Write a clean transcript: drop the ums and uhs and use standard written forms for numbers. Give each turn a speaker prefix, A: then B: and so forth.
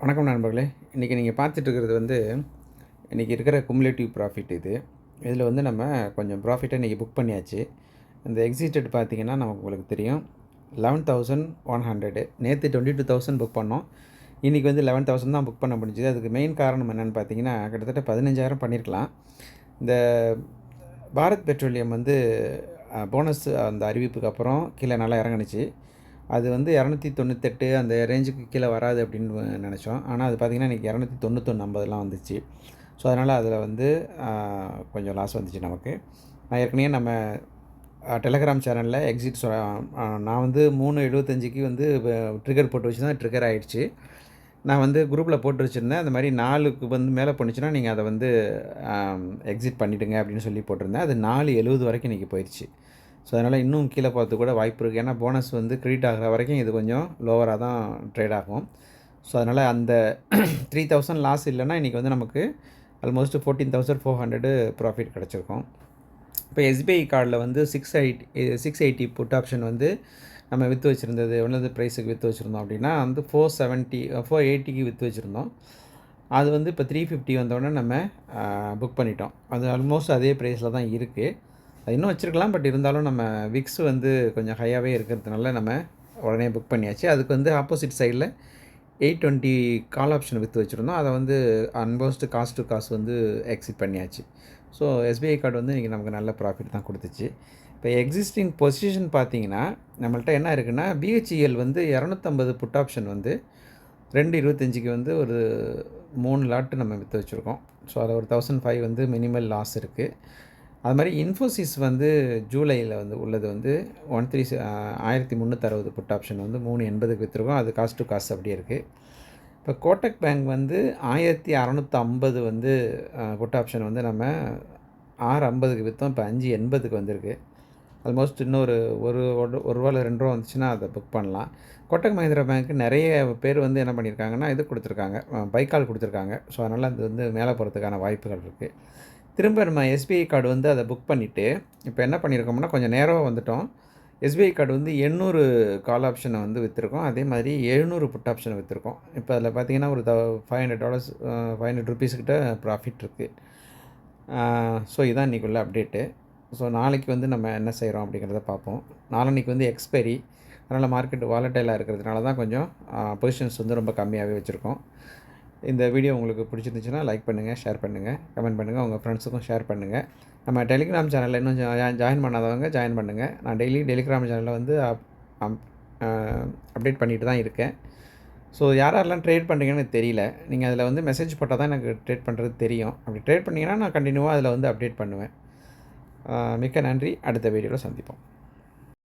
A: வணக்கம் நண்பர்களே. இன்றைக்கி நீங்கள் பார்த்துட்ருக்கிறது இன்றைக்கி இருக்கிற குமுலேட்டிவ் ப்ராஃபிட் இது. இதில் நம்ம கொஞ்சம் ப்ராஃபிட்டை இன்றைக்கி புக் பண்ணியாச்சு. இந்த எக்ஸிட்டட் பார்த்திங்கன்னா நமக்கு உங்களுக்கு தெரியும் 11,100. நேற்று 22,000 புக் பண்ணோம். இன்றைக்கி 11,000 தான் புக் பண்ண முடிஞ்சுது. அதுக்கு மெயின் காரணம் என்னென்னு பார்த்தீங்கன்னா, கிட்டத்தட்ட 15,000 பண்ணியிருக்கலாம். இந்த பாரத் பெட்ரோலியம் போனஸ் அந்த அறிவிப்புக்கு அப்புறம் கீழே நல்லா இறங்குனுச்சு. அது 298 அந்த ரேஞ்சுக்கு கீழே வராது அப்படின்னு நினச்சோம். ஆனால் அது பார்த்திங்கன்னா இன்றைக்கி 291.50 வந்துச்சு. ஸோ அதனால் அதில் கொஞ்சம் லாஸ் வந்துச்சு நமக்கு. நான் ஏற்கனவே நம்ம டெலகிராம் சேனலில் எக்ஸிட் நான் 3.75க்கு ட்ரிகர் போட்டு வச்சு தான் ட்ரிகர் ஆகிடுச்சு. நான் குரூப்பில் போட்டு வச்சுருந்தேன். அந்த மாதிரி 4க்கு மேலே பண்ணுச்சுன்னா நீங்கள் அதை எக்ஸிட் பண்ணிவிடுங்க அப்படின்னு சொல்லி போட்டிருந்தேன். அது 4.70 வரைக்கும் இன்றைக்கி போயிடுச்சு. ஸோ அதனால் இன்னும் கீழே போகிறது கூட வாய்ப்பு இருக்குது. ஏன்னா போனஸ் கிரெடிட் ஆகிற வரைக்கும் இது கொஞ்சம் லோவராக தான் ட்ரேட் ஆகும். ஸோ அதனால் அந்த 3,000 லாஸ் இல்லைன்னா இன்றைக்கி நமக்கு ஆல்மோஸ்ட் 14,400 ப்ராஃபிட் கிடச்சிருக்கும். இப்போ எஸ்பிஐ கார்டில் 680 புட் ஆப்ஷன் நம்ம விற்று வச்சுருந்தது எவ்வளோ ப்ரைஸுக்கு விற்று வச்சுருந்தோம் அப்படின்னா 480க்கு விற்று வச்சுருந்தோம். அது இப்போ 350 வந்தோடனே நம்ம புக் பண்ணிட்டோம். அது ஆல்மோஸ்ட் அதே ப்ரைஸில் தான் இருக்குது. அது இன்னும் வச்சுருக்கலாம். பட் இருந்தாலும் நம்ம விக்ஸ் கொஞ்சம் ஹையாகவே இருக்கிறதுனால நம்ம உடனே புக் பண்ணியாச்சு. அதுக்கு ஆப்போசிட் சைடில் 820 கால் ஆப்ஷன் விற்று வச்சுருந்தோம். அதை அன்போஸ்ட் காஸ்ட் டு காசு எக்ஸிட் பண்ணியாச்சு. ஸோ எஸ்பிஐ கார்டு இன்றைக்கி நமக்கு நல்ல ப்ராஃபிட் தான் கொடுத்துச்சு. இப்போ எக்ஸிஸ்டிங் பொசிஷன் பார்த்தீங்கன்னா நம்மள்ட்ட என்ன இருக்குன்னா, பிஹெச்இஎல் 250 புட் ஆப்ஷன் 2.25க்கு ஒரு 3 லாட்டு நம்ம விற்று வச்சுருக்கோம். ஸோ அதில் ஒரு 1,500 மினிமல் லாஸ் இருக்குது. அது மாதிரி இன்ஃபோசிஸ் ஜூலையில் உள்ளது 1360 புட் ஆப்ஷன் 3.80க்கு விற்றுருக்கோம். அது காஸ்ட் டு காஸ்ட் அப்படியே இருக்குது. இப்போ கோட்டக் பேங்க் 1650 புட் ஆப்ஷன் நம்ம 6.50க்கு விற்றோம். இப்போ 5.80க்கு வந்திருக்கு. ஆல்மோஸ்ட் இன்னொரு ஒரு ரூபா இல்லை 2 ரூபா வந்துச்சுன்னா அதை புக் பண்ணலாம். கோட்டக் மஹிந்திரா பேங்க் நிறைய பேர் என்ன பண்ணியிருக்காங்கன்னா இது கொடுத்துருக்காங்க, பைக்கால் கொடுத்துருக்காங்க. ஸோ அதனால் அது மேலே போகிறதுக்கான வாய்ப்புகள் இருக்குது. திரும்ப நம்ம எஸ்பிஐ கார்டு அதை புக் பண்ணிவிட்டு இப்போ என்ன பண்ணியிருக்கோம்னா கொஞ்சம் நேரம் வந்துட்டோம். எஸ்பிஐ கார்டு 800 கால் ஆப்ஷனை விற்றுருக்கோம். அதே மாதிரி 700 புட் ஆப்ஷனை விற்றுருக்கோம். இப்போ அதில் பார்த்தீங்கன்னா ஒரு $500 500 ருபீஸ்கிட்ட ப்ராஃபிட் இருக்குது. ஸோ இதான் இன்றைக்கி உள்ள அப்டேட்டு. ஸோ நாளைக்கு நம்ம என்ன செய்கிறோம் அப்படிங்கிறத பார்ப்போம். நாளன்னைக்கு எக்ஸ்பைரி, அதனால் மார்க்கெட் வாலட்டைலாக இருக்கிறதுனால தான் கொஞ்சம் பொசிஷன்ஸ் ரொம்ப கம்மியாகவே வச்சுருக்கோம். இந்த வீடியோ உங்களுக்கு பிடிச்சிருந்துச்சுன்னா லைக் பண்ணுங்கள், ஷேர் பண்ணுங்கள், கமெண்ட் பண்ணுங்கள், உங்கள் ஃப்ரெண்ட்ஸுக்கும் ஷேர் பண்ணுங்கள். நம்ம டெலிகிராம் சேனலில் இன்னும் ஜாயின் பண்ணாதவங்க ஜாயின் பண்ணுங்கள். நான் டெலிகிராம் சேனலில் அப்டேட் பண்ணிட்டு தான் இருக்கேன். ஸோ யாரெல்லாம் ட்ரேட் பண்ணுறீங்கன்னு எனக்கு தெரியல. நீங்கள் அதில் மெசேஜ் போட்டால் தான் எனக்கு ட்ரேட் பண்ணுறது தெரியும். அப்படி ட்ரேட் பண்ணிங்கன்னா நான் கண்டினியூவாக அதில் அப்டேட் பண்ணுவேன். மிக்க நன்றி. அடுத்த வீடியோவில் சந்திப்போம்.